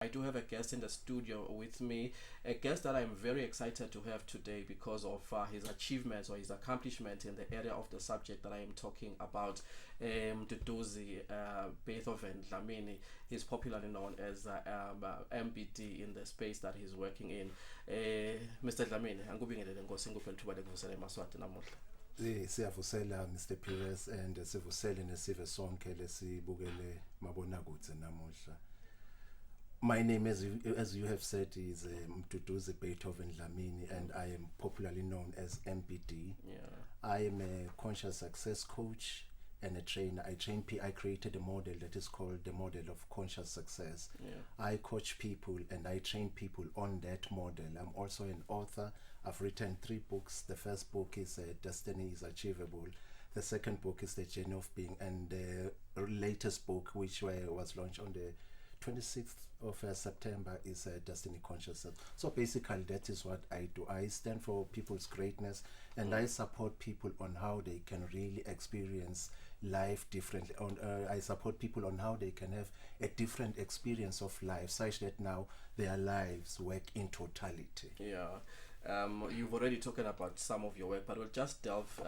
I do have a guest in the studio with me, a guest that I'm very excited to have today because of his achievements or his accomplishment in the area of the subject that I am talking about. Duduzi Beethoven Dlamini is popularly known as MBD in the space that he's working in. Mr. Dlamini, angikubingelele Nkosi ngikuphe lithuba lekusela emaswati namuhla. Siyavusela Mr. Pires and sivusele nesive sonke lesibukele mabonakude namuhla. My name, as you have said, is Mduduzi Beethoven Dlamini, and I am popularly known as MPD. Yeah. I am a conscious success coach and a trainer. I created a model that is called the model of conscious success. Yeah. I coach people and I train people on that model. I'm also an author. I've written 3 books. The first book is Destiny is Achievable. The second book is The Journey of Being, and the latest book, which was launched on the 26th of September, is Destiny Consciousness. So basically that is what I do. I stand for people's greatness, and I support people on how they can really experience life differently. I support people on how they can have a different experience of life, such that now their lives work in totality. Yeah. You've already talked about some of your work, but we'll just delve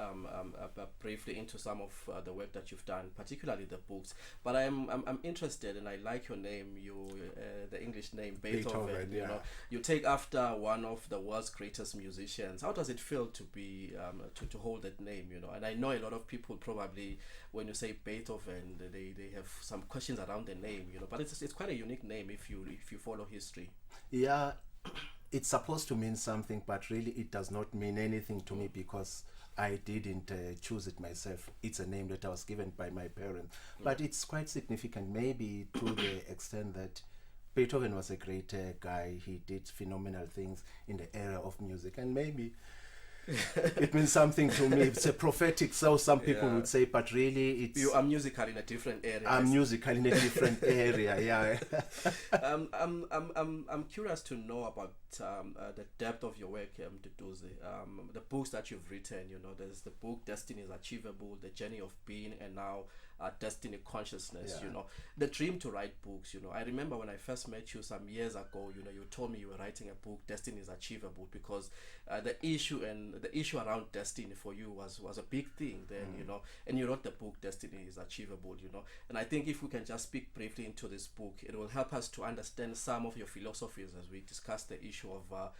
briefly into some of the work that you've done, particularly the books. But I'm interested, and I like your name, the English name Beethoven. Yeah. You know, you take after one of the world's greatest musicians. How does it feel to be to hold that name? You know, and I know a lot of people probably, when you say Beethoven, they have some questions around the name. You know, but it's quite a unique name if you follow history. Yeah. It's supposed to mean something, but really it does not mean anything to me because I didn't choose it myself. It's a name that I was given by my parents. But it's quite significant, maybe to the extent that Beethoven was a great guy. He did phenomenal things in the area of music, and maybe it means something to me. It's a prophetic, so some people would say, but really it's... You are musical in a different area. I'm musical in a different area, yeah. I'm curious to know about the depth of your work, Duduzi. The books that you've written, you know, there's the book Destiny is Achievable, The Journey of Being, and now Destiny Consciousness. Yeah. You know, the dream to write books. You know, I remember when I first met you some years ago, you know, you told me you were writing a book, Destiny is Achievable, because the issue around destiny for you was a big thing then. You know, and you wrote the book Destiny is Achievable. You know, and I think if we can just speak briefly into this book, it will help us to understand some of your philosophies as we discuss the issue of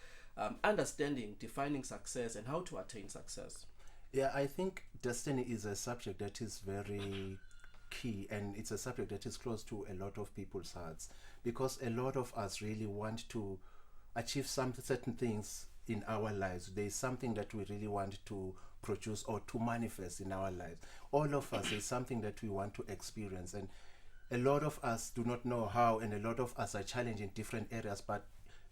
understanding, defining success, and how to attain success. Yeah, I think destiny is a subject that is very key, and it's a subject that is close to a lot of people's hearts, because a lot of us really want to achieve some certain things in our lives. There's something that we really want to produce or to manifest in our lives. All of us, there's something that we want to experience, and a lot of us do not know how, and a lot of us are challenged in different areas. But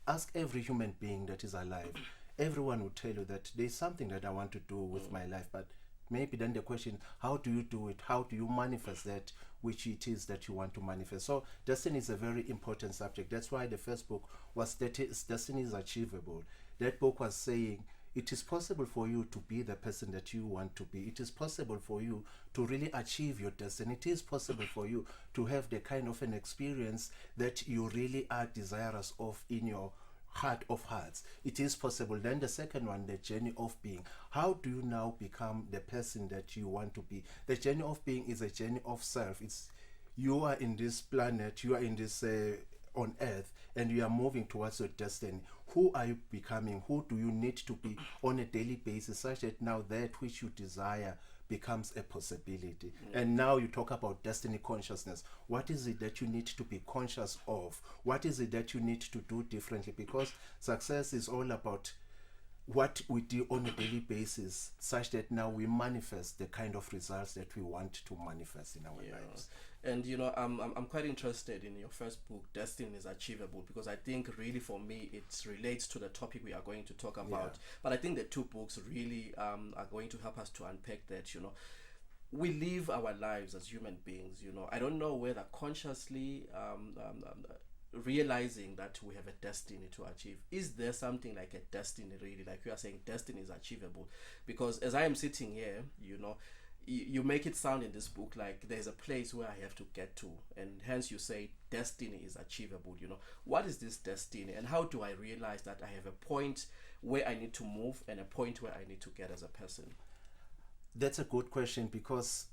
ask every human being that is alive, everyone will tell you that there's something that I want to do with my life, but maybe then the question, how do you do it? How do you manifest that which it is that you want to manifest? So destiny is a very important subject. That's why the first book was Destiny is Achievable. That book was saying it is possible for you to be the person that you want to be. It is possible for you to really achieve your destiny. It is possible for you to have the kind of an experience that you really are desirous of in your heart of hearts. It is possible. Then the second one, the journey of being. How do you now become the person that you want to be? The journey of being is a journey of self. It's you are in this planet, you are in this on earth, and you are moving towards your destiny. Who are you becoming? Who do you need to be on a daily basis, such that now that which you desire becomes a possibility? And now you talk about destiny consciousness. What is it that you need to be conscious of? What is it that you need to do differently? Because success is all about what we do on a daily basis, such that now we manifest the kind of results that we want to manifest in our lives. And you know, I'm quite interested in your first book, Destiny is Achievable, because I think really for me it relates to the topic we are going to talk about. But I think the 2 books really are going to help us to unpack that. You know, we live our lives as human beings. You know, I don't know whether consciously realizing that we have a destiny to achieve. Is there something like a destiny really? Like you are saying, destiny is achievable. Because as I am sitting here, you know, you make it sound in this book like there's a place where I have to get to, and hence you say destiny is achievable. What is this destiny, and how do I realize that I have a point where I need to move and a point where I need to get as a person? That's a good question, because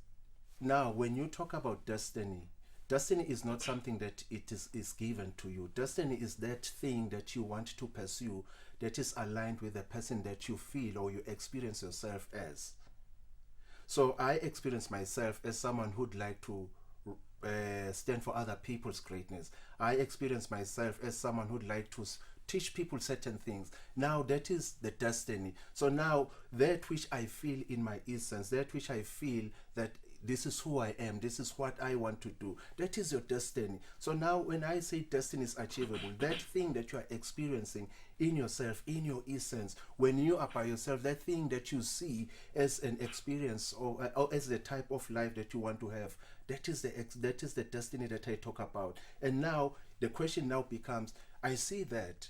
now when you talk about destiny, destiny is not something that is given to you. Destiny is that thing that you want to pursue, that is aligned with the person that you feel or you experience yourself as. So I experience myself as someone who'd like to stand for other people's greatness. I experience myself as someone who'd like to teach people certain things. Now that is the destiny. So now that which I feel in my essence, that which I feel that this is who I am, this is what I want to do, that is your destiny. So now when I say destiny is achievable, that thing that you are experiencing in yourself, in your essence, when you are by yourself, that thing that you see as an experience, or as the type of life that you want to have, that is the destiny that I talk about. And now the question now becomes, I see that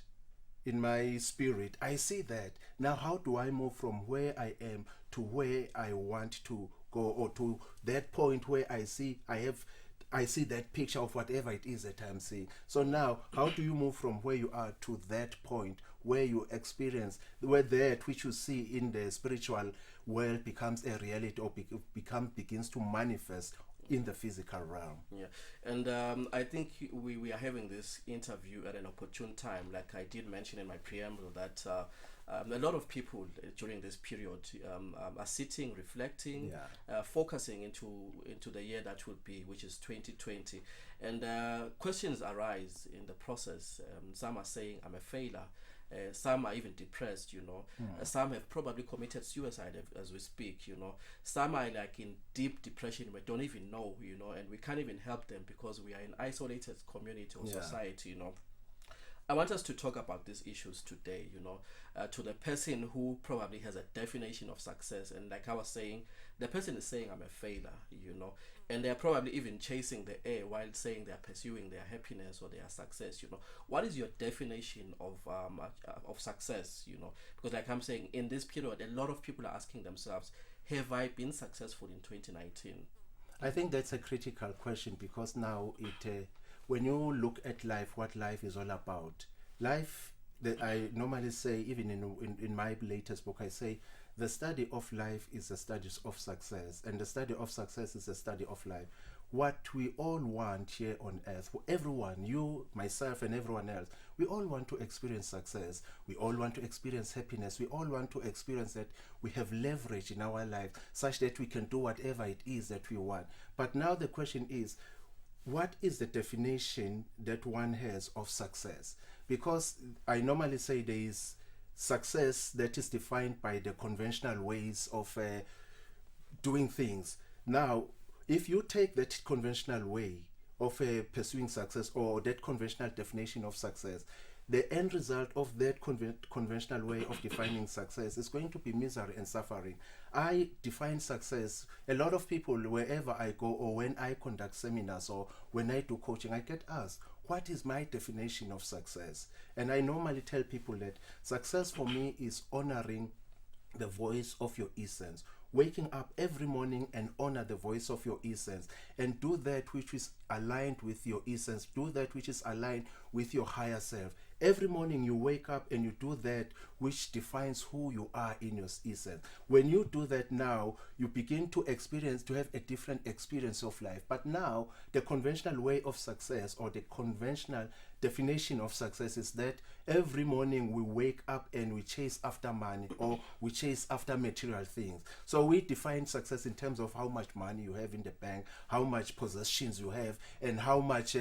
in my spirit, I see that. Now how do I move from where I am to where I want to go, or to that point where I see that picture of whatever it is that I'm seeing. So now, how do you move from where you are to that point where you experience, where that which you see in the spiritual world becomes a reality, or begins to manifest in the physical realm? Yeah, and I think we are having this interview at an opportune time. Like I did mention in my preamble that a lot of people during this period are sitting, reflecting, focusing into the year that will be, which is 2020, and questions arise in the process. Some are saying I'm a failure. Some are even depressed, some have probably committed suicide as we speak, some are like in deep depression, we don't even know, and we can't even help them because we are an isolated community or society. I want us to talk about these issues today, to the person who probably has a definition of success. And like I was saying, the person is saying I'm a failure, and they're probably even chasing the air while saying they're pursuing their happiness or their success. What is your definition of success? Because like I'm saying, in this period, a lot of people are asking themselves, have I been successful in 2019? I think that's a critical question, because now when you look at life, what life is all about, life, that I normally say, even in my latest book, I say the study of life is the study of success, and the study of success is the study of life. What we all want here on earth, everyone, you, myself, and everyone else, we all want to experience success. We all want to experience happiness. We all want to experience that we have leverage in our life such that we can do whatever it is that we want. But now the question is, what is the definition that one has of success? Because I normally say there is success that is defined by the conventional ways of doing things. Now, if you take that conventional way of pursuing success, or that conventional definition of success, the end result of that conventional way of defining success is going to be misery and suffering. I define success, a lot of people, wherever I go, or when I conduct seminars, or when I do coaching, I get asked, what is my definition of success? And I normally tell people that success for me is honoring the voice of your essence, waking up every morning and honor the voice of your essence, and do that which is aligned with your essence, do that which is aligned with your higher self. Every morning you wake up and you do that which defines who you are in your essence. When you do that, now you begin to have a different experience of life. But now the conventional way of success, or the conventional definition of success, is that every morning we wake up and we chase after money, or we chase after material things. So we define success in terms of how much money you have in the bank, how much possessions you have, and how much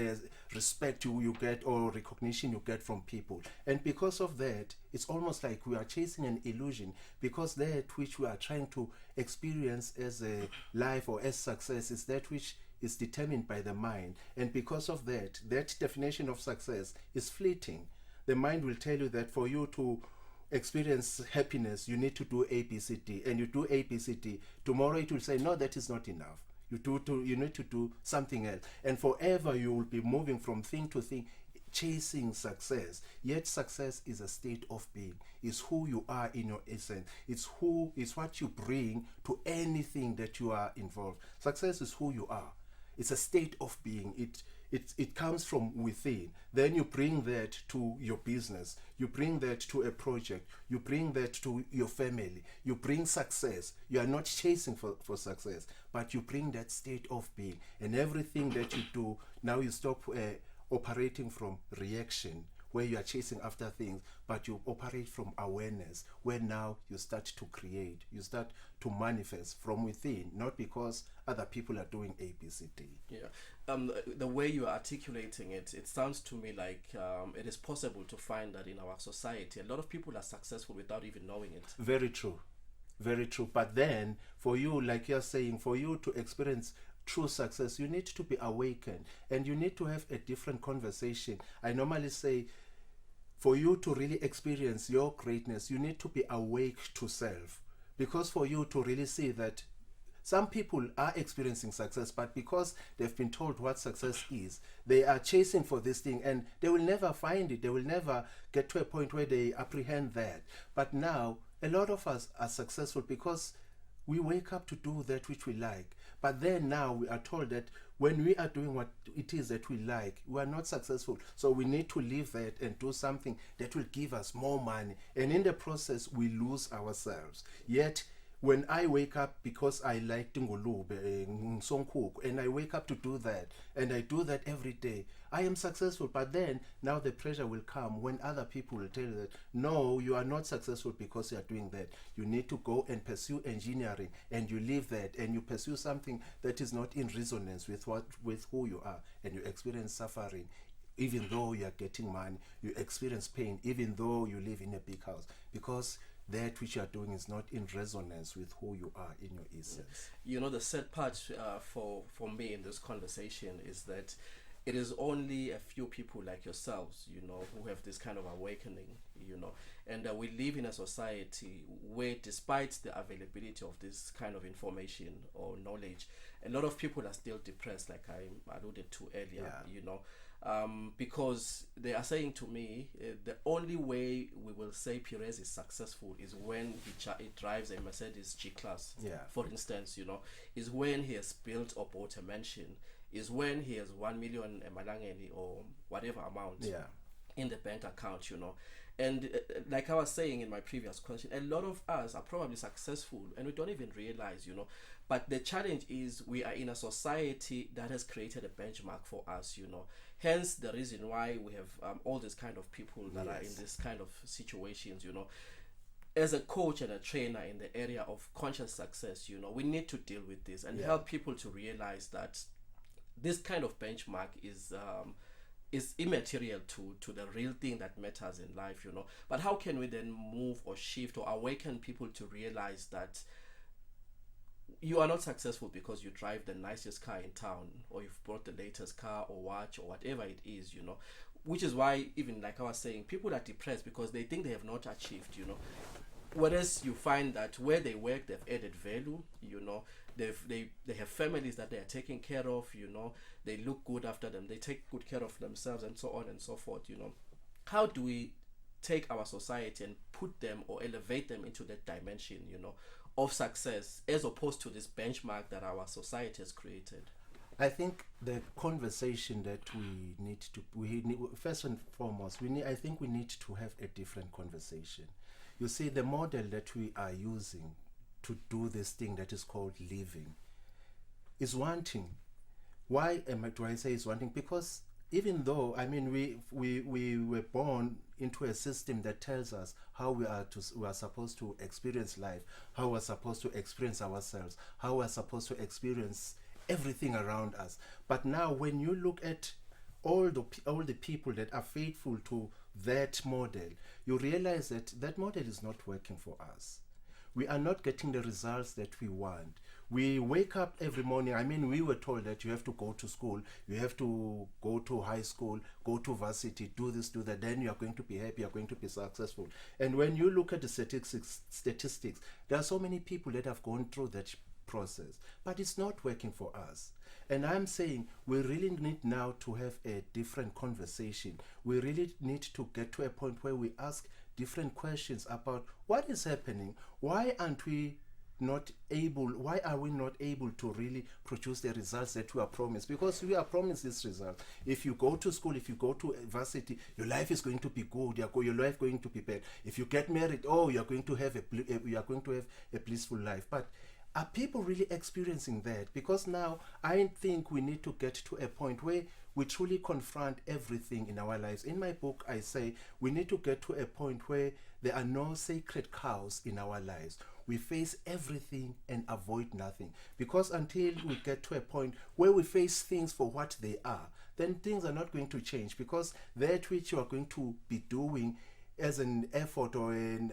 respect you get, or recognition you get from people. And because of that, it's almost like we are chasing an illusion, because that which we are trying to experience as a life or as success is that which is determined by the mind. And because of that, that definition of success is fleeting. The mind will tell you that for you to experience happiness, you need to do A, B, C, D, and you do A, B, C, D. Tomorrow it will say, no, that is not enough. You need to do something else, and forever you will be moving from thing to thing, chasing success. Yet success is a state of being. It's who you are in your essence. It's what you bring to anything that you are involved. Success is who you are. It's a state of being. It comes from within. Then you bring that to your business. You bring that to a project. You bring that to your family. You bring success. You are not chasing for success, but you bring that state of being. And everything that you do, now you stop operating from reaction, where you are chasing after things, but you operate from awareness, where now you start to create, you start to manifest from within, not because other people are doing A, B, C, D. Yeah. The way you are articulating it, it sounds to me like it is possible to find that in our society, a lot of people are successful without even knowing it. Very true. Very true. But then, for you, like you're saying, for you to experience true success, you need to be awakened, and you need to have a different conversation. I normally say, for you to really experience your greatness, you need to be awake to self. Because for you to really see that some people are experiencing success, but because they've been told what success is, they are chasing for this thing, and they will never find it. They will never get to a point where they apprehend that. But now, a lot of us are successful because we wake up to do that which we like. But then now we are told that when we are doing what it is that we like, we are not successful. So we need to leave that and do something that will give us more money. And in the process, we lose ourselves. Yet, when I wake up because I like Tingolube, and I wake up to do that, and I do that every day, I am successful. But then, now the pressure will come when other people will tell you that, no, you are not successful because you are doing that. You need to go and pursue engineering, and you leave that, and you pursue something that is not in resonance with who you are, and you experience suffering. Even though you are getting money, you experience pain, even though you live in a big house, because that which you are doing is not in resonance with who you are in your essence. Yes. You know, the sad part for me in this conversation is that it is only a few people like yourselves, you know, who have this kind of awakening, you know, and we live in a society where, despite the availability of this kind of information or knowledge, a lot of people are still depressed, like I alluded to earlier, you know. Because they are saying to me, the only way we will say Pires is successful is when he drives a Mercedes G-Class, for instance, you know, is when he has built or bought a mansion, is when he has 1 million malangeni or whatever amount in the bank account, you know. And like I was saying in my previous question, a lot of us are probably successful and we don't even realize, you know. But the challenge is we are in a society that has created a benchmark for us, you know. Hence the reason why we have all these kind of people that are in this kind of situations, you know. As a coach and a trainer in the area of conscious success, you know, we need to deal with this and help people to realize that this kind of benchmark is immaterial to the real thing that matters in life, you know. But how can we then move or shift or awaken people to realize that you are not successful because you drive the nicest car in town, or you've bought the latest car or watch or whatever it is, you know. Which is why, even like I was saying, people are depressed because they think they have not achieved, you know. Whereas you find that where they work, they've added value, you know. They have families that they are taking care of, you know. They look good after them, they take good care of themselves, and so on and so forth, you know. How do we take our society and put them or elevate them into that dimension, you know, of success, as opposed to this benchmark that our society has created? I think the conversation that we need first and foremost, we need to have a different conversation. You see, the model that we are using to do this thing that is called living is wanting. Why do I say it's wanting? Because even though, I mean, we were born into a system that tells us how we are supposed to experience life, how we're supposed to experience ourselves, how we're supposed to experience everything around us. But now when you look at all the people that are faithful to that model, you realize that that model is not working for us. We are not getting the results that we want. We wake up every morning. I mean, we were told that you have to go to school, you have to go to high school, go to varsity, do this, do that, then you are going to be happy, you are going to be successful. And when you look at the statistics, there are so many people that have gone through that process, but it's not working for us. And I'm saying we really need now to have a different conversation. We really need to get to a point where we ask different questions about what is happening. Why aren't we not able, why are we not able to really produce the results that we are promised? Because we are promised this result. If you go to school, if you go to varsity, your life is going to be good, your life going to be bad. If you get married, oh, you are going to have a blissful life. But are people really experiencing that? Because now I think we need to get to a point where we truly confront everything in our lives. In my book, I say we need to get to a point where there are no sacred cows in our lives. We face everything and avoid nothing. Because until we get to a point where we face things for what they are, then things are not going to change. Because that which you are going to be doing as an effort or an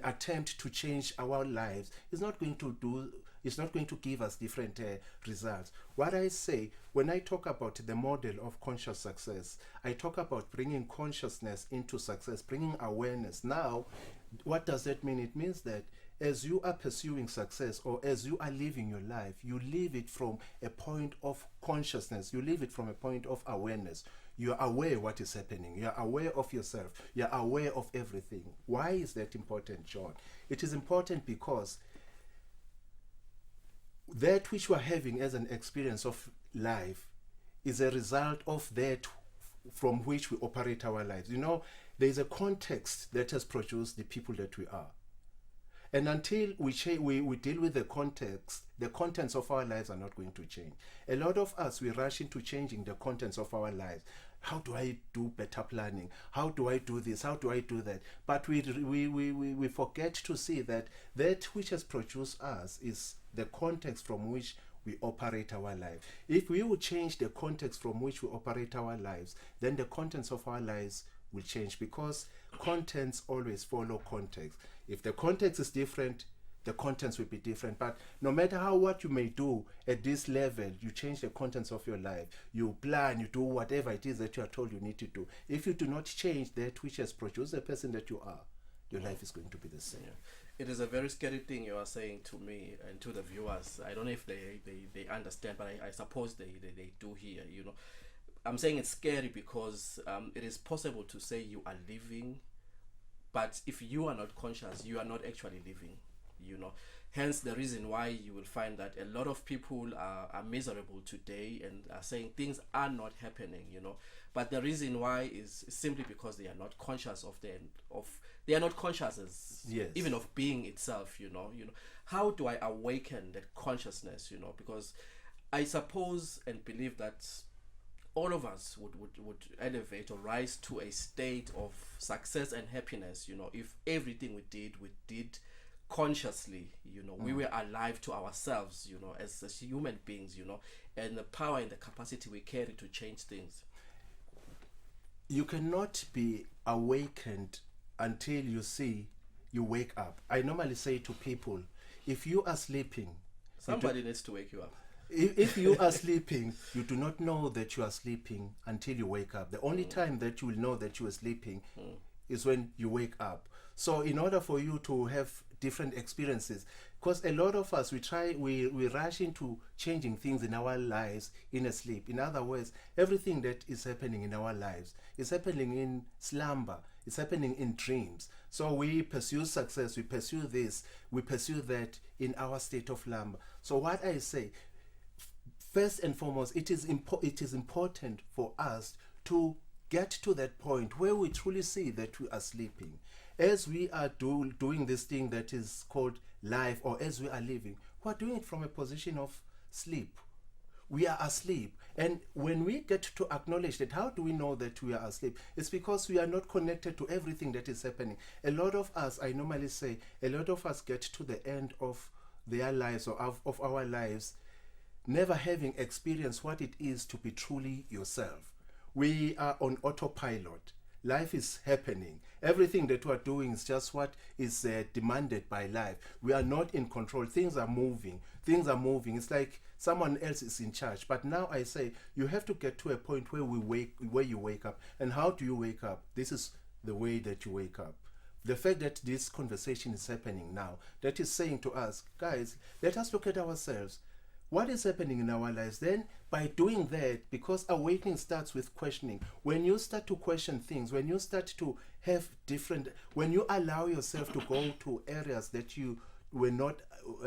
attempt to change our lives is not going to give us different results. What I say when I talk about the model of conscious success, I talk about bringing consciousness into success, bringing awareness. Now, what does that mean? It means that as you are pursuing success or as you are living your life, you live it from a point of consciousness, you live it from a point of awareness. You are aware what is happening. You are aware of yourself. You are aware of everything. Why is that important, John? It is important because that which we are having as an experience of life is a result of that from which we operate our lives. You know, there is a context that has produced the people that we are. And until we deal with the context, the contents of our lives are not going to change. A lot of us, we rush into changing the contents of our lives. How do I do better planning? How do I do this? How do I do that? But we forget to see that that which has produced us is the context from which we operate our life. If we would change the context from which we operate our lives, then the contents of our lives will change, because contents always follow context. If the context is different, the contents will be different. But no matter what you may do at this level, you change the contents of your life. You plan, you do whatever it is that you are told you need to do. If you do not change that which has produced the person that you are, your life is going to be the same. Yeah. It is a very scary thing you are saying to me and to the viewers. I don't know if they understand, but I suppose they do hear, you know. I'm saying it's scary because it is possible to say you are living, but if you are not conscious, you are not actually living, you know. Hence the reason why you will find that a lot of people are miserable today and are saying things are not happening, you know. But the reason why is simply because they are not conscious they are not conscious as even of being itself, you know. How do I awaken that consciousness, you know? Because I suppose and believe that all of us would elevate or rise to a state of success and happiness, you know, if everything we did consciously, you know. We were alive to ourselves, you know, as human beings, you know, and the power and the capacity we carry to change things. You cannot be awakened until you wake up. I normally say to people, if you are sleeping, somebody needs to wake you up. If you are sleeping, you do not know that you are sleeping until you wake up. The only time that you will know that you are sleeping is when you wake up. So in order for you to have different experiences, because a lot of us, we rush into changing things in our lives in a sleep. In other words, everything that is happening in our lives is happening in slumber. It's happening in dreams. So we pursue success, we pursue this, we pursue that in our state of slumber. So what I say, first and foremost, it is important for us to get to that point where we truly see that we are sleeping. As we are doing this thing that is called life, or as we are living, we are doing it from a position of sleep. We are asleep. And when we get to acknowledge that, how do we know that we are asleep? It's because we are not connected to everything that is happening. A lot of us, I normally say, a lot of us get to the end of their lives or of our lives never having experienced what it is to be truly yourself. We are on autopilot. Life is happening. Everything that we are doing is just what is demanded by life. We are not in control. Things are moving. It's like someone else is in charge. But now I say you have to get to a point where you wake up. And how do you wake up? This is the way that you wake up. The fact that this conversation is happening now, that is saying to us, guys, let us look at ourselves. what is happening in our lives. Then by doing that, because awakening starts with questioning, when you start to question things, when you start to have different, when you allow yourself to go to areas that you were not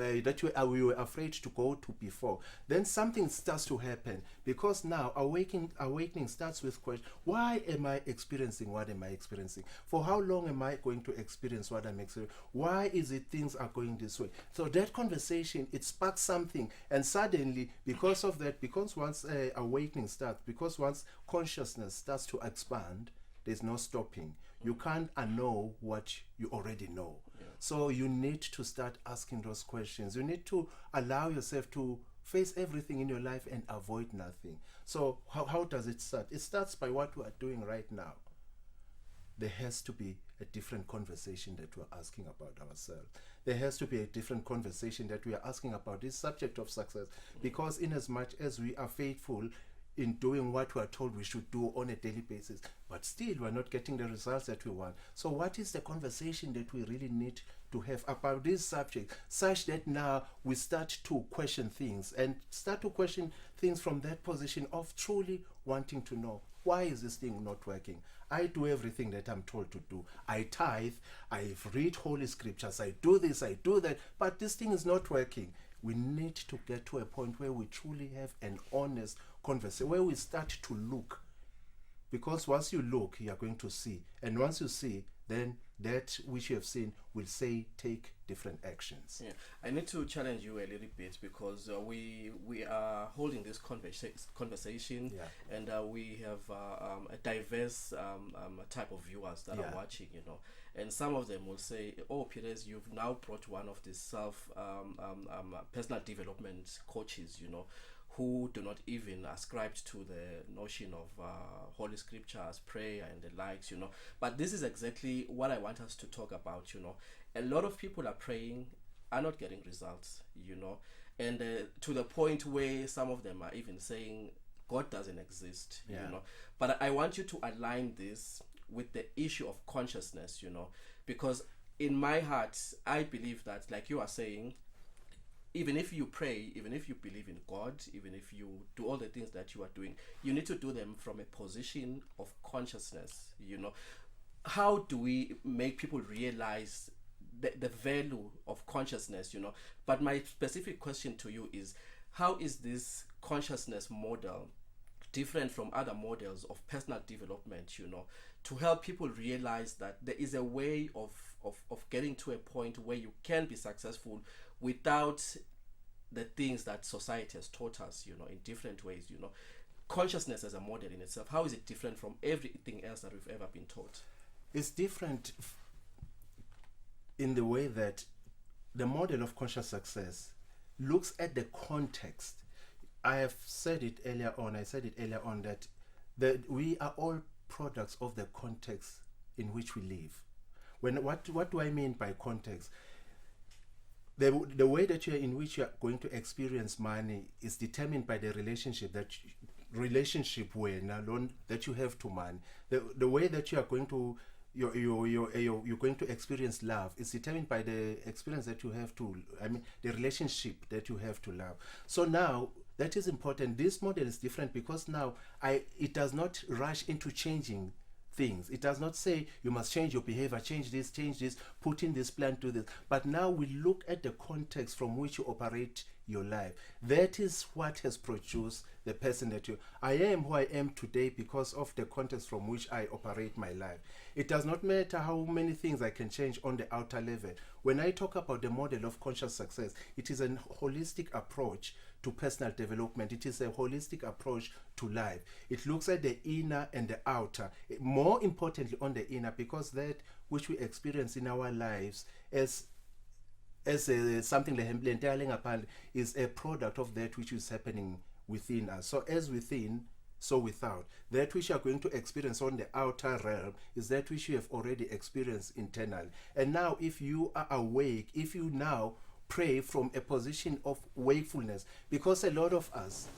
we were afraid to go to before, then something starts to happen. Because now awakening starts with question: why am I experiencing what am I experiencing? For how long am I going to experience what I'm experiencing? Why is it things are going this way? So that conversation, it sparks something, and suddenly, because of that, because once awakening starts, because once consciousness starts to expand, there's no stopping. You can't unknow what you already know. So you need to start asking those questions. You need to allow yourself to face everything in your life and avoid nothing. So how does it start? It starts by what we are doing right now. There has to be a different conversation that we're asking about ourselves. There has to be a different conversation that we are asking about this subject of success. Because in as much as we are faithful in doing what we are told we should do on a daily basis, but still we're not getting the results that we want. So what is the conversation that we really need to have about this subject, such that now we start to question things, and start to question things from that position of truly wanting to know, why is this thing not working? I do everything that I'm told to do. I tithe, I read holy scriptures, I do this, I do that, but this thing is not working. We need to get to a point where we truly have an honest conversation, where we start to look. Because once you look, you are going to see. And once you see, then that which you have seen will say, take different actions. Yeah, I need to challenge you a little bit, because we are holding this conversation, Yeah. and we have a diverse type of viewers that Yeah. are watching, and some of them will say, "Oh, Pires, you've now brought one of the personal development coaches, who do not even ascribe to the notion of holy scriptures, prayer, and the likes, But this is exactly what I want us to talk about, A lot of people are praying, are not getting results, and to the point where some of them are even saying God doesn't exist, Yeah. But I want you to align this with the issue of consciousness, because in my heart, I believe that, like you are saying, even if you pray, even if you believe in God, even if you do all the things that you are doing, you need to do them from a position of consciousness, How do we make people realize the value of consciousness, But my specific question to you is, how is this consciousness model different from other models of personal development, to help people realize that there is a way of getting to a point where you can be successful without the things that society has taught us, in different ways, Consciousness as a model in itself, how is it different from everything else that we've ever been taught? It's different in the way that the model of conscious success looks at the context. I have said it earlier on, that we are all products of the context in which we live. What do I mean by context? The way that in which you are going to experience money is determined by the relationship that you have to money. The way that you are going to you're going to experience love is determined by the experience that you have to, the relationship that you have to love. So now that is important. This model is different because now it does not rush into changing things. It does not say you must change your behavior, change this, put in this plan, do this. But now we look at the context from which you operate your life. That is what has produced the person that I am who I am today because of the context from which I operate my life. It does not matter how many things I can change on the outer level. When I talk about the model of conscious success, it is a holistic approach to personal development. It is a holistic approach to life. It looks at the inner and the outer, more importantly on the inner, because that which we experience in our lives as something like is a product of that which is happening within us. So as within, so without. That which you are going to experience on the outer realm is that which you have already experienced internally. And now if you are awake, if you now pray from a position of wakefulness, because a lot of us,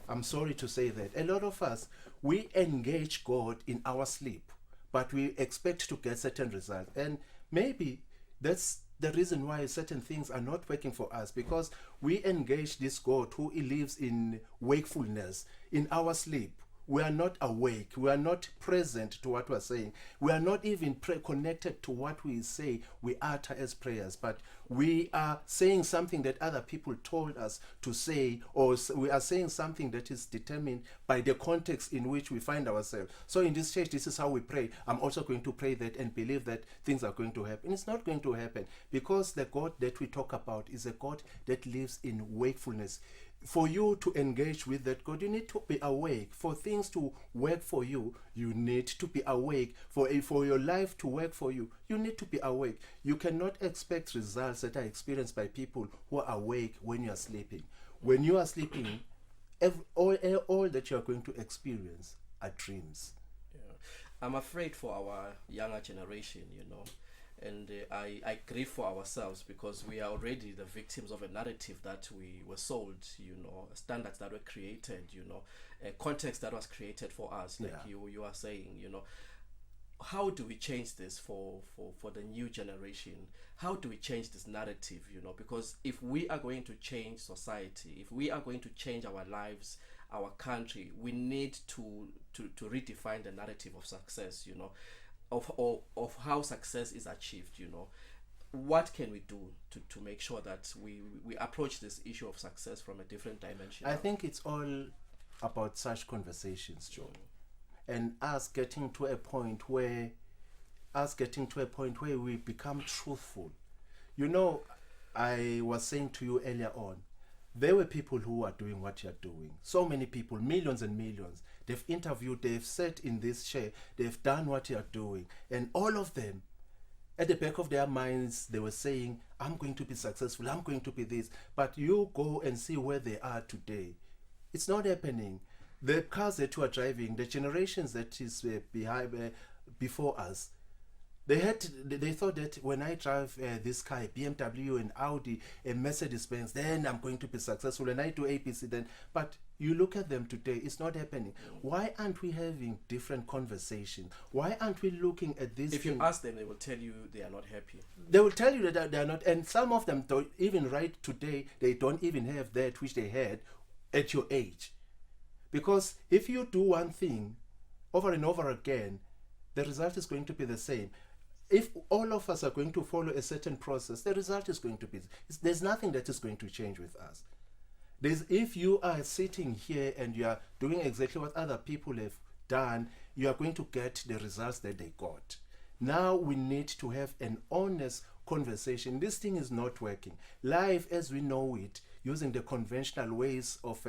I'm sorry to say that, a lot of us, we engage God in our sleep, but we expect to get certain results. And maybe that's the reason why certain things are not working for us, because we engage this God who lives in wakefulness, in our sleep. We are not awake. We are not present to what we're saying. We are not even connected to what we say we utter as prayers, but we are saying something that other people told us to say, or we are saying something that is determined by the context in which we find ourselves. So in this church, this is how we pray. I'm also going to pray that and believe that things are going to happen. It's not going to happen, because the God that we talk about is a God that lives in wakefulness. For you to engage with that God, you need to be awake. For things to work for you, you need to be awake. For your life to work for you, you need to be awake. You cannot expect results that are experienced by people who are awake when you are sleeping. When you are sleeping, all that you are going to experience are dreams. Yeah. I'm afraid for our younger generation, and I grieve for ourselves, because we are already the victims of a narrative that we were sold, standards that were created, a context that was created for us, like you are saying. How do we change this for the new generation? How do we change this narrative? Because if we are going to change society, if we are going to change our lives, our country, we need to redefine the narrative of success, of how success is achieved. What can we do to make sure that we approach this issue of success from a different dimension? I think it's all about such conversations, John. And us getting to a point where we become truthful. I was saying to you earlier on, there were people who are doing what you're doing. So many people, millions and millions. They've interviewed, they've sat in this chair, they've done what you're doing. And all of them, at the back of their minds, they were saying, I'm going to be successful, I'm going to be this. But you go and see where they are today. It's not happening. The cars that you are driving, the generations that is before us, they thought that when I drive this car, BMW and Audi and Mercedes-Benz, then I'm going to be successful. When I do APC, then. But you look at them today, it's not happening. Why aren't we having different conversations? Why aren't we looking at this? If you ask them, they will tell you they are not happy. They will tell you that they are not. And some of them don't even right today, they don't even have that which they had at your age. Because if you do one thing over and over again, the result is going to be the same. If all of us are going to follow a certain process, the result is going to be, there's nothing that is going to change with us. If you are sitting here and you are doing exactly what other people have done, you are going to get the results that they got. Now we need to have an honest conversation. This thing is not working. Life as we know it, using the conventional ways of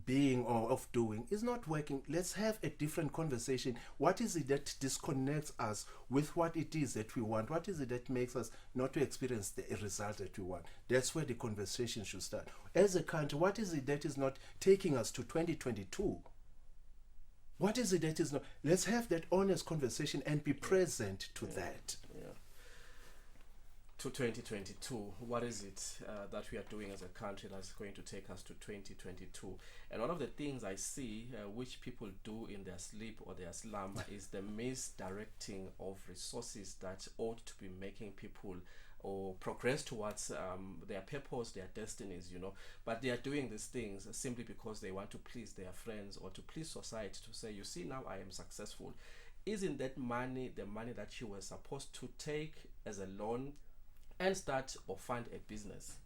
being or of doing, is not working. Let's have a different conversation. What is it that disconnects us with what it is that we want? What is it that makes us not to experience the result that we want? That's where the conversation should start. As a country, what is it that is not taking us to 2022? What is it that is not? Let's have that honest conversation and be present to that. To 2022, what is it that we are doing as a country that's going to take us to 2022? And one of the things I see which people do in their sleep or their slumber is the misdirecting of resources that ought to be making people or progress towards their purpose, their destinies, but they are doing these things simply because they want to please their friends or to please society, to say, you see, now I am successful. Isn't that money the money that you were supposed to take as a loan and start or fund a business?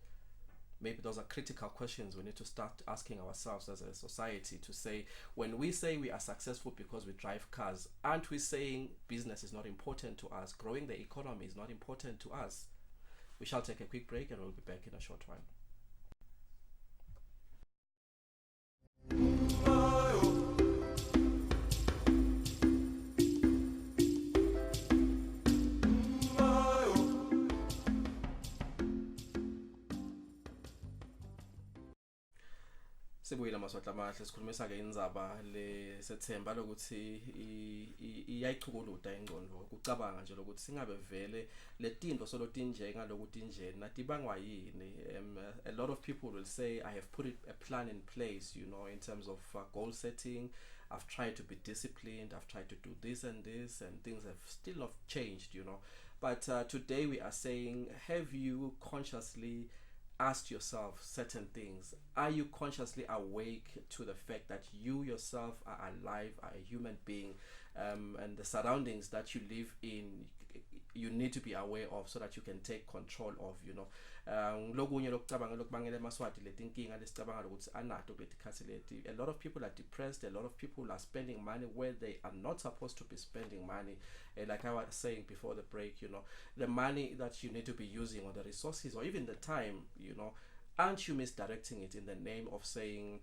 Maybe those are critical questions we need to start asking ourselves as a society, to say, when we say we are successful because we drive cars, aren't we saying business is not important to us? Growing the economy is not important to us? We shall take a quick break and we'll be back in a short while. Sibuyile maswahla amahle, sikhulumisa ke indzaba le sethemba lokuthi iyayichukuluda ingqondo, kucabanga nje lokuthi singabe vele letinto solotinjenga lokutinjena tibangwa yini. A lot of people will say, I have put a plan in place, in terms of goal setting. I've tried to be disciplined, I've tried to do this and this, and things have still not changed, But today we are saying, have you consciously asked yourself certain things? Are you consciously awake to the fact that you yourself are alive, are a human being, and the surroundings that you live in, you need to be aware of so that you can take control of, you know. Lokunye lokucabanga lokubangela emaswati leti inkinga lesicabanga ukuthi anato kuletikhathi leti. A lot of people are depressed, a lot of people are spending money where they are not supposed to be spending money. Like I was saying before the break, you know, the money that you need to be using, or the resources, or even the time, you know, aren't you misdirecting it in the name of saying,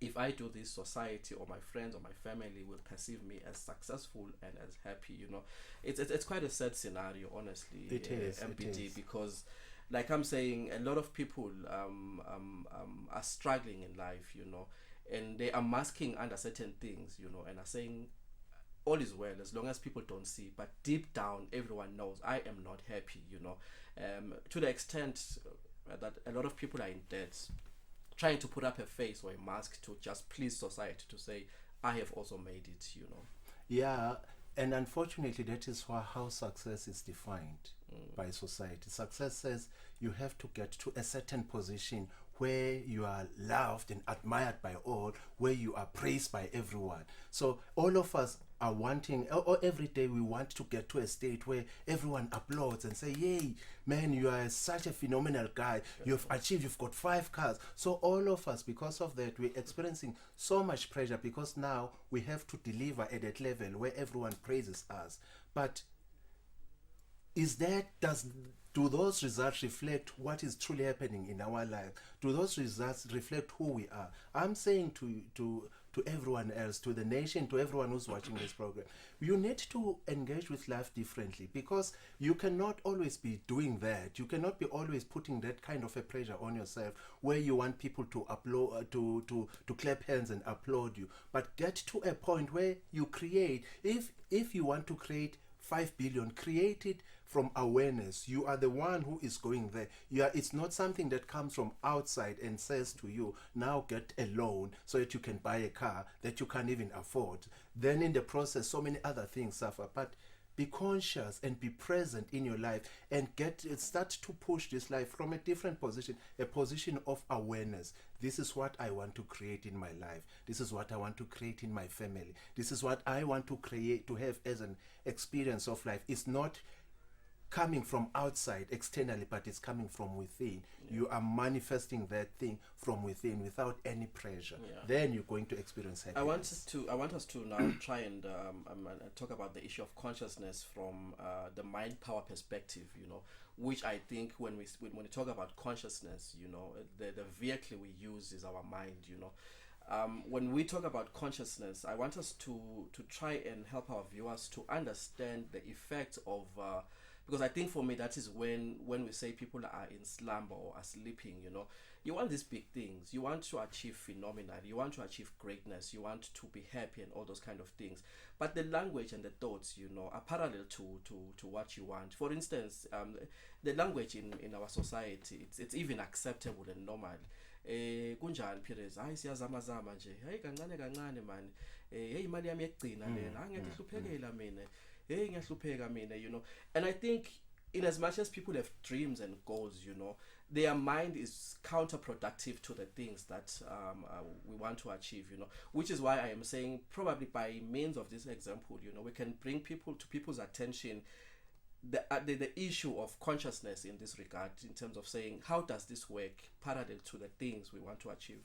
if I do this, society or my friends or my family will perceive me as successful and as happy, you know. It's quite a sad scenario, honestly. It is, MPD, it is. because like I'm saying, a lot of people are struggling in life, you know, and they are masking under certain things, you know, and are saying all is well as long as people don't see, but deep down everyone knows I am not happy, you know, to the extent that a lot of people are in debt, trying to put up a face or a mask to just please society, to say I have also made it, you know. Yeah, and unfortunately, that is how success is defined by society. Success says you have to get to a certain position where you are loved and admired by all, where you are praised by everyone. So all of us are wanting, or every day we want to get to a state where everyone applauds and say, yay, man, you are such a phenomenal guy. You've achieved, you've got 5 cars. So all of us, because of that, we're experiencing so much pressure, because now we have to deliver at that level where everyone praises us. But do those results reflect what is truly happening in our life? Do those results reflect who we are? I'm saying to everyone else, to the nation, to everyone who's watching this program, you need to engage with life differently, because you cannot always be doing that. You cannot be always putting that kind of a pressure on yourself where you want people to applaud, to clap hands and applaud you. But get to a point where you create. If you want to create 5 billion, create it from awareness. You are the one who is going there. It's not something that comes from outside and says to you, now get a loan so that you can buy a car that you can't even afford. Then in the process, so many other things suffer. But be conscious and be present in your life, and start to push this life from a different position, a position of awareness. This is what I want to create in my life. This is what I want to create in my family. This is what I want to create, to have as an experience of life. It's not coming from outside externally, but it's coming from within. You are manifesting that thing from within without any pressure. Then you're going to experience happiness. I want us to now try and talk about the issue of consciousness from the mind power perspective, you know, which I think when we talk about consciousness, you know, the vehicle we use is our mind, you know. When we talk about consciousness, I want us to try and help our viewers to understand the effect of because I think for me that is when we say people are in slumber or are sleeping, you know, you want these big things, you want to achieve phenomenon, you want to achieve greatness, you want to be happy and all those kind of things, but the language and the thoughts, you know, are parallel to what you want. For instance, the language in our society, it's even acceptable and normal. Kunjani Pires, hayi siyazamazama nje, hayi kancane kancane man, hey imali yami yekugcina lena, angiyahluphekela mina, hey ngiyahlupheka mina, you know. And I think in as much as people have dreams and goals, you know, their mind is counterproductive to the things that we want to achieve, you know, which is why I am saying probably by means of this example, you know, we can bring people's attention the issue of consciousness in this regard, in terms of saying how does this work parallel to the things we want to achieve.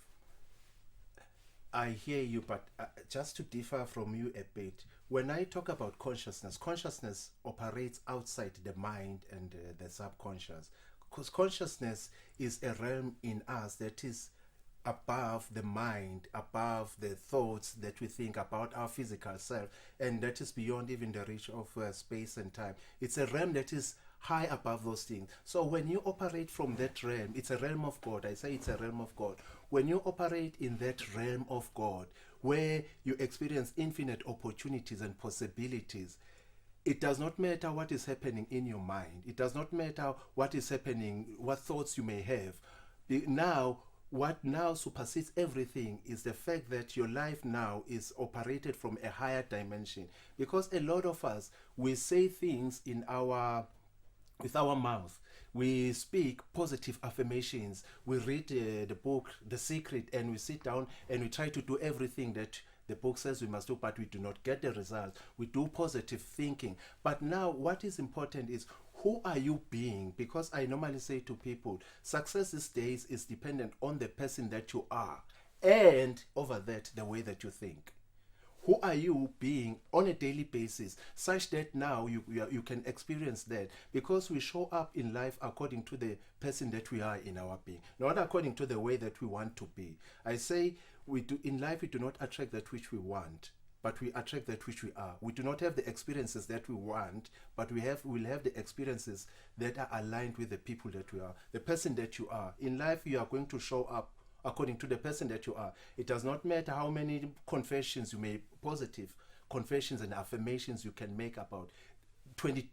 I hear you, but just to differ from you a bit, when I talk about consciousness operates outside the mind and the subconscious, because consciousness is a realm in us that is above the mind, above the thoughts that we think about our physical self, and that is beyond even the reach of space and time. It's a realm that is high above those things. So when you operate from that realm, it's a realm of God. I say it's a realm of God. When you operate in that realm of God, where you experience infinite opportunities and possibilities, it does not matter what is happening in your mind. It does not matter what is happening, what thoughts you may have. What now supersedes everything is the fact that your life now is operated from a higher dimension. Because a lot of us, we say things in our with our mouth. We speak positive affirmations. We read the book, The Secret, and we sit down and we try to do everything that the book says we must do, but we do not get the results. We do positive thinking. But now, what is important is, who are you being? Because I normally say to people, success these days is dependent on the person that you are, and over that, the way that you think. Who are you being on a daily basis, such that now you can experience that, because we show up in life according to the person that we are in our being, not according to the way that we want to be. I say, we do in life, we do not attract that which we want, but we attract that which we are. We do not have the experiences that we want, but we'll have the experiences that are aligned with the people that we are, the person that you are. In life, you are going to show up according to the person that you are. It does not matter how many confessions you may, positive confessions and affirmations you can make about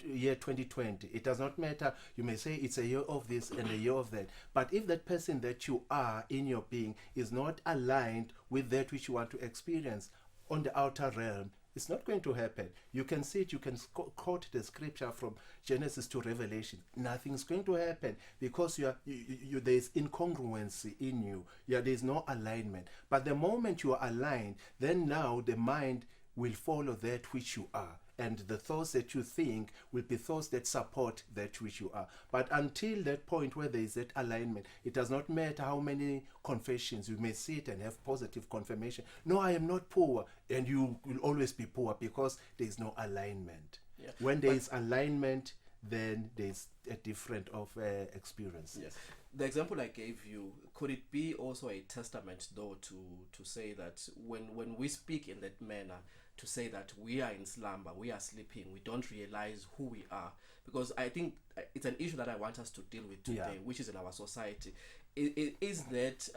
year 2020. It does not matter. You may say it's a year of this and a year of that. But if that person that you are in your being is not aligned with that which you want to experience on the outer realm, it's not going to happen. You can see it, you can quote the scripture from Genesis to Revelation. Nothing's going to happen, because there's incongruency in you. There's no alignment. But the moment you are aligned, then now the mind will follow that which you are. And the thoughts that you think will be thoughts that support that which you are. But until that point where there is that alignment, it does not matter how many confessions you may sit and have positive confirmation. No, I am not poor. And you will always be poor, because there is no alignment. Yeah. When there is alignment, then there's a different of experience. Yes. The example I gave you, could it be also a testament, though, to say that when we speak in that manner, to say that we are in slumber, we are sleeping, we don't realize who we are? Because I think it's an issue that I want us to deal with today, which is in our society. Is that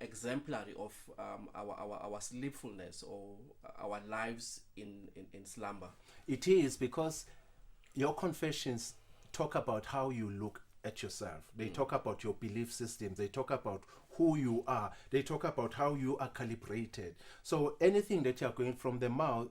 exemplary of our sleepfulness, or our lives in slumber? It is, because your confessions talk about how you look at yourself. They talk about your belief systems. They talk about who you are. They talk about how you are calibrated. So anything that you are going from the mouth,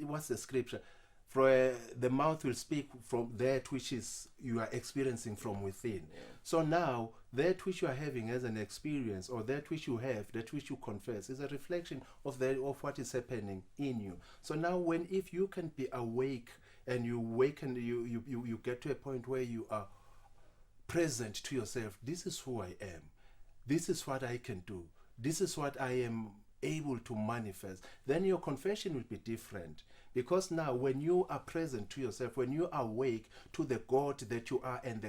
what's the scripture? For the mouth will speak from that which is you are experiencing from within. Yeah. So now that which you are having as an experience, or that which you have, that which you confess, is a reflection of what is happening in you. So now, if you can be awake, and you wake, and you get to a point where you are present to yourself, this is who I am, this is what I can do, this is what I am able to manifest, then your confession will be different. Because now, when you are present to yourself, when you are awake to the God that you are, and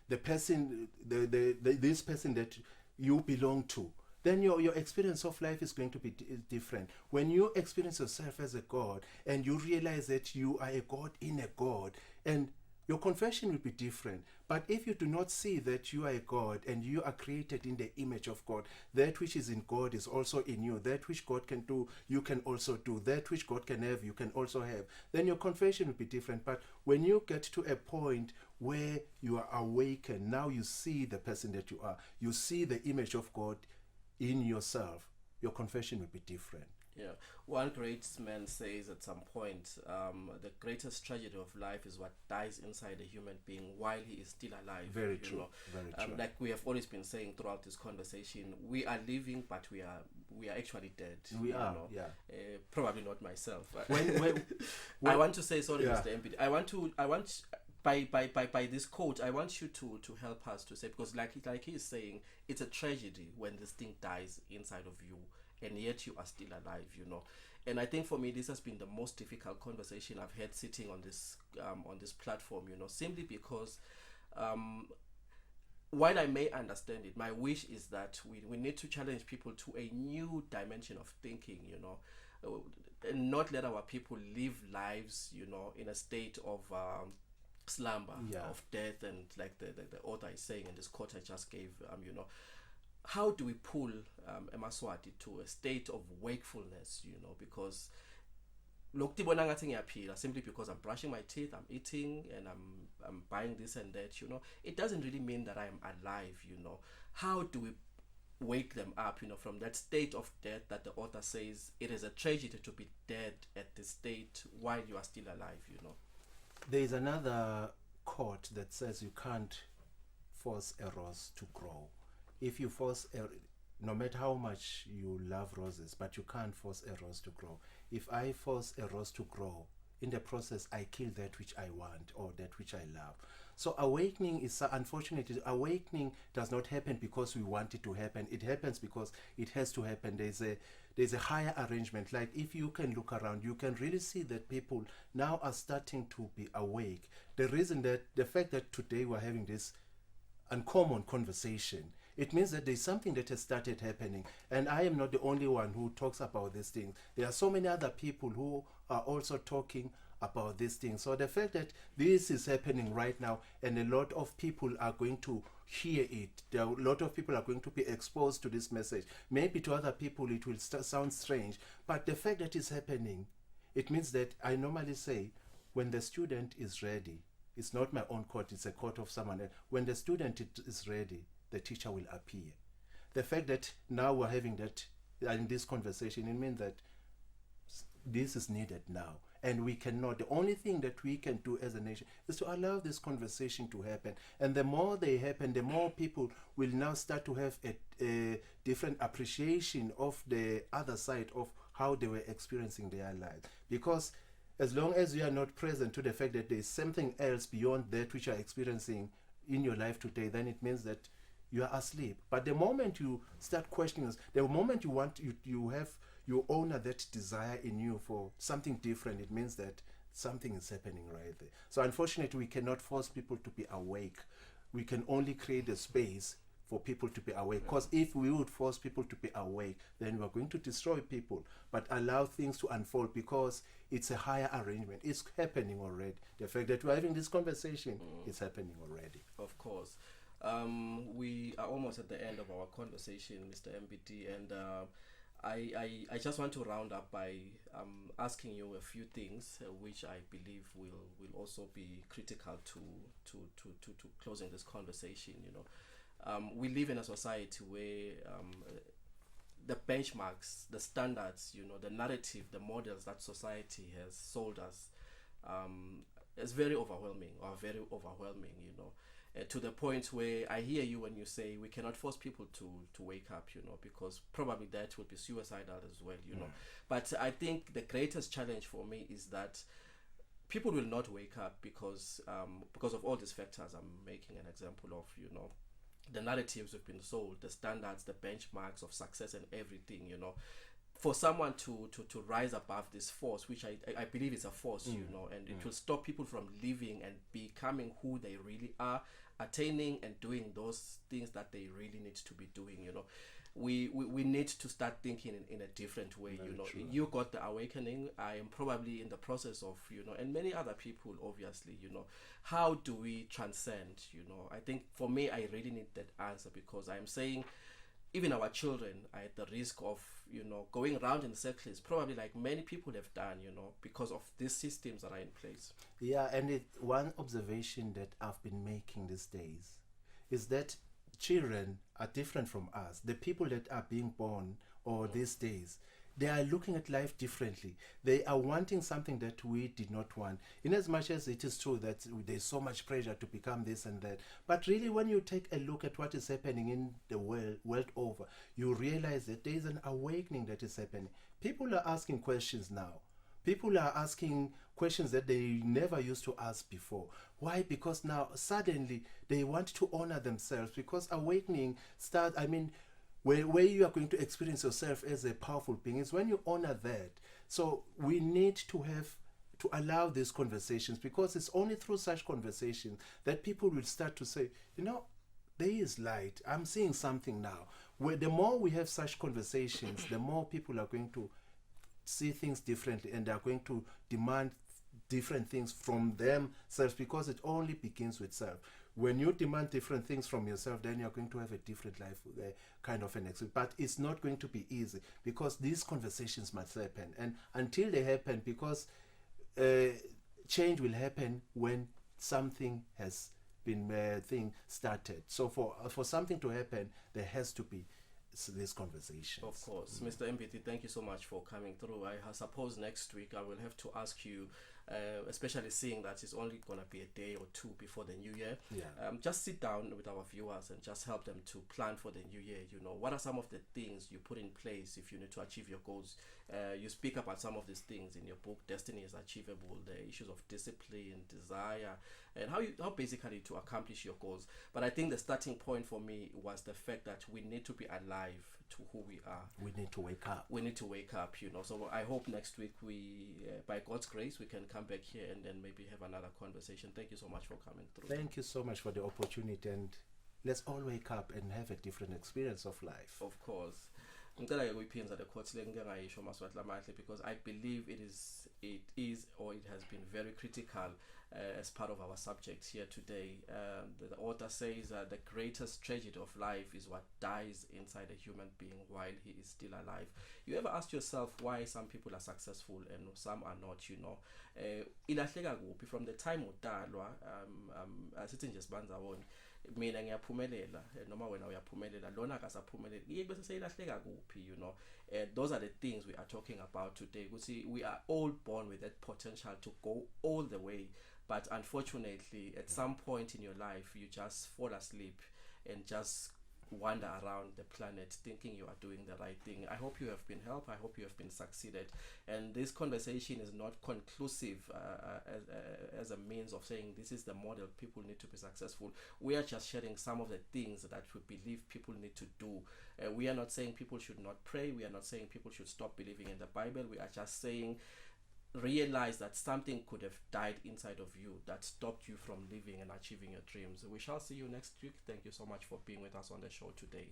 the person, this person that you belong to, then your experience of life is going to be different. When you experience yourself as a God, and you realize that you are a God in a God, and your confession will be different. But if you do not see that you are a God, and you are created in the image of God, that which is in God is also in you. That which God can do, you can also do. That which God can have, you can also have. Then your confession will be different. But when you get to a point where you are awakened, now you see the person that you are. You see the image of God in yourself. Your confession will be different. Yeah, one great man says at some point, the greatest tragedy of life is what dies inside a human being while he is still alive. Very true. Very true. Like we have always been saying throughout this conversation, we are living, but we are actually dead. We are. Yeah. Probably not myself. When I want to say, sorry, Mr. MP. I want. By this quote, I want you to help us to say, because like he's saying, it's a tragedy when this thing dies inside of you, and yet you are still alive, And I think for me, this has been the most difficult conversation I've had sitting on this platform, simply because while I may understand it, my wish is that we need to challenge people to a new dimension of thinking, and not let our people live lives, in a state of slumber, of death, and like the author is saying in this quote I just gave, how do we pull Emaswati to a state of wakefulness, because simply because I'm brushing my teeth, I'm eating, and I'm buying this and that, it doesn't really mean that I'm alive, How do we wake them up, from that state of death that the author says it is a tragedy to be dead at this state while you are still alive, There is another quote that says you can't force a rose to grow. If you force no matter how much you love roses, but you can't force a rose to grow. If I force a rose to grow, in the process I kill that which I want or that which I love. So awakening is, unfortunately, awakening does not happen because we want it to happen. It happens because it has to happen. There's a higher arrangement. Like if you can look around, you can really see that people now are starting to be awake. The fact that today we're having this uncommon conversation, it means that there's something that has started happening. And I am not the only one who talks about these things. There are so many other people who are also talking about these things. So the fact that this is happening right now and a lot of people are going to hear it, a lot of people are going to be exposed to this message. Maybe to other people it will sound strange, but the fact that it's happening, it means that I normally say when the student is ready, it's not my own court, it's a court of someone else. When the student is ready, the teacher will appear. The fact that now we're having that in this conversation, it means that this is needed now. And we cannot, the only thing that we can do as a nation is to allow this conversation to happen. And the more they happen, the more people will now start to have a different appreciation of the other side of how they were experiencing their lives. Because as long as you are not present to the fact that there is something else beyond that which you are experiencing in your life today, then it means that you are asleep. But the moment you start questioning, the moment you honor that desire in you for something different, it means that something is happening right there. So unfortunately, we cannot force people to be awake. We can only create a space for people to be awake. Because if we would force people to be awake, then we're going to destroy people. But allow things to unfold because it's a higher arrangement. It's happening already. The fact that we're having this conversation is happening already. Of course. We are almost at the end of our conversation, Mr. MBD, and I just want to round up by asking you a few things which I believe will also be critical to closing this conversation. We live in a society where the benchmarks, the standards, the narrative, the models that society has sold us is very overwhelming. To the point where I hear you when you say we cannot force people to wake up, because probably that would be suicidal as well, But I think the greatest challenge for me is that people will not wake up because of all these factors I'm making an example of, the narratives have been sold, the standards, the benchmarks of success and everything, For someone to rise above this force, which I believe is a force, and it will stop people from living and becoming who they really are, attaining and doing those things that they really need to be doing, We need to start thinking in a different way. Very true. You got the awakening. I am probably in the process of, and many other people, obviously, how do we transcend? I think for me, I really need that answer, because I'm saying even our children are at the risk of, going around in circles, probably like many people have done, because of these systems that are in place. Yeah, and one observation that I've been making these days is that children are different from us. The people that are being born these days, they are looking at life differently. They are wanting something that we did not want. In as much as it is true that there's so much pressure to become this and that. But really, when you take a look at what is happening in the world over, you realize that there is an awakening that is happening. People are asking questions now. People are asking questions that they never used to ask before. Why? Because now suddenly they want to honor themselves, because awakening starts, where you are going to experience yourself as a powerful being is when you honor that. So we need to allow these conversations, because it's only through such conversations that people will start to say, there is light. I'm seeing something now. Where the more we have such conversations, the more people are going to see things differently, and they are going to demand different things from themselves, because it only begins with self. When you demand different things from yourself, then you're going to have a different life, kind of an experience. But it's not going to be easy, because these conversations must happen. And until they happen, because change will happen when something has been started. So for something to happen, there has to be this conversation. Of course. Mr. MPT, thank you so much for coming through. I suppose next week I will have to ask you especially seeing that it's only gonna be a day or two before the new year. Yeah. Just sit down with our viewers and just help them to plan for the new year. You know, what are some of the things you put in place if you need to achieve your goals? You speak about some of these things in your book, Destiny is Achievable, the issues of discipline, desire, and how basically to accomplish your goals. But I think the starting point for me was the fact that we need to be alive to who we are. We need to wake up. We need to wake up, you know. So I hope next week by God's grace, we can come back here and then maybe have another conversation. Thank you so much for coming through. Thank you so much for the opportunity, and let's all wake up and have a different experience of life. Of course. Ngicela-ke kuyiphinza le quote le ngike ngayisho Maswati Lamahle, because I believe it is or it has been very critical as part of our subject here today. The author says the greatest tragedy of life is what dies inside a human being while he is still alive. You ever ask yourself why some people are successful and some are not, you know? Ilahleka kuphi from the time udalwa, asithi nje sibanza wona, mina ngiyaphumelela noma wena uyaphumelela, lona akasaphumelela, iye bese seyilahleka kuphi, you know? Those are the things we are talking about today. We are all born with that potential to go all the way, but unfortunately at some point in your life you just fall asleep and just wander around the planet thinking you are doing the right thing. I hope you have been helped. I hope you have been succeeded. And this conversation is not conclusive as a means of saying this is the model people need to be successful. We are just sharing some of the things that we believe people need to do. We are not saying people should not pray. We are not saying people should stop believing in the Bible. We are just saying realize that something could have died inside of you that stopped you from living and achieving your dreams. We shall see you next week. Thank you so much for being with us on the show today.